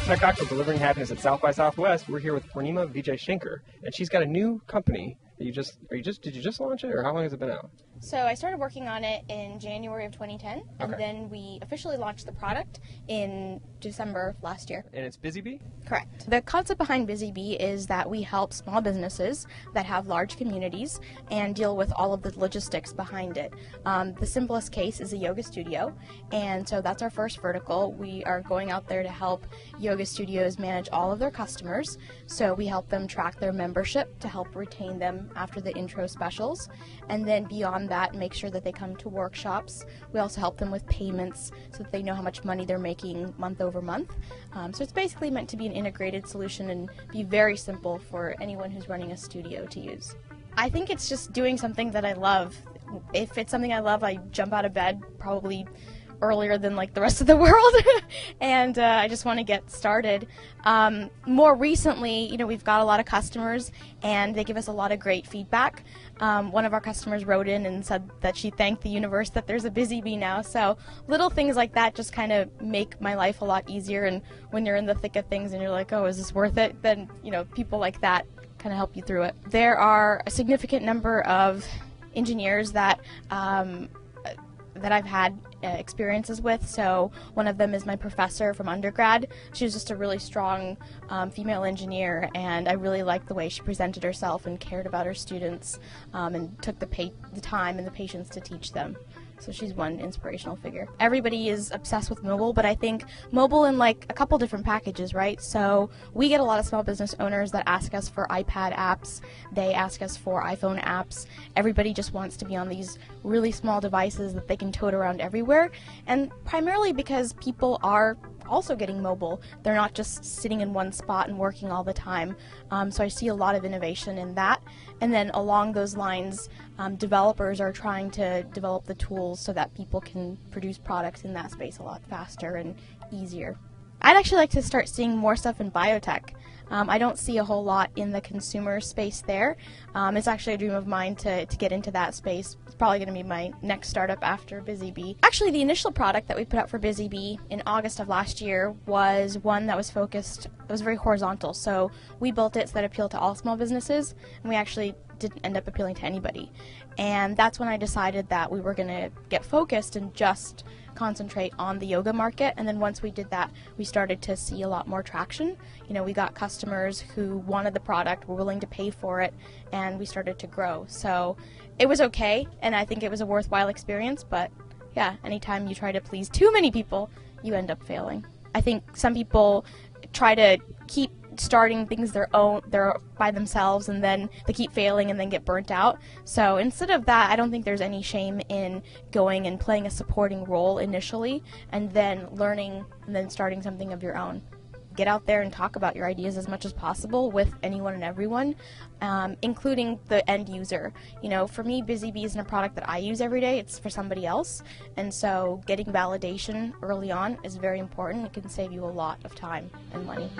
Tech Talk for Delivering Happiness at South by Southwest. We're here with Poornima Vijayshankar, and she's got a new company that did you just launch it, or how long has it been out? So I started working on it in January of 2010, and then we officially launched the product in December of last year. And it's Bizeebee? Correct. The concept behind Bizeebee is that we help small businesses that have large communities and deal with all of the logistics behind it. The simplest case is a yoga studio, and so that's our first vertical. We are going out there to help yoga studios manage all of their customers. So we help them track their membership to help retain them after the intro specials, and then beyond that, make sure that they come to workshops. We also help them with payments so that they know how much money they're making month over month. So it's basically meant to be an integrated solution and be very simple for anyone who's running a studio to use. I think it's just doing something that I love. If it's something I love, I jump out of bed probably earlier than like the rest of the world, and I just want to get started. More recently, we've got a lot of customers and they give us a lot of great feedback. One of our customers wrote in and said that she thanked the universe that there's a Bizeebee now, so little things like that just kind of make my life a lot easier, and when you're in the thick of things and you're like, oh, is this worth it, then people like that kind of help you through it. There are a significant number of engineers that I've had experiences with. So one of them is my professor from undergrad. She was just a really strong female engineer, and I really liked the way she presented herself and cared about her students, and took the time and the patience to teach them. So she's one inspirational figure. Everybody is obsessed with mobile, but I think mobile in like a couple different packages, right? So we get a lot of small business owners that ask us for iPad apps. They ask us for iPhone apps. Everybody just wants to be on these really small devices that they can tote around everywhere. And primarily because people are also getting mobile. They're not just sitting in one spot and working all the time. So I see a lot of innovation in that. And then along those lines, developers are trying to develop the tools so that people can produce products in that space a lot faster and easier. I'd actually like to start seeing more stuff in biotech. I don't see a whole lot in the consumer space there. It's actually a dream of mine to get into that space. It's probably going to be my next startup after Bizeebee. Actually, the initial product that we put out for Bizeebee in August of last year was one that was focused, it was very horizontal. So we built it so that it appealed to all small businesses, and we actually didn't end up appealing to anybody. And that's when I decided that we were going to get focused and just concentrate on the yoga market. And then once we did that, we started to see a lot more traction. We got customers who wanted the product, were willing to pay for it, and we started to grow. So it was okay, and I think it was a worthwhile experience, but yeah, anytime you try to please too many people, you end up failing. I think some people try to keep starting things they're by themselves, and then they keep failing and then get burnt out. So instead of that, I don't think there's any shame in going and playing a supporting role initially, and then learning and then starting something of your own. Get out there and talk about your ideas as much as possible with anyone and everyone, including the end user. For me, Bizeebee isn't a product that I use every day, it's for somebody else, and so getting validation early on is very important. It can save you a lot of time and money.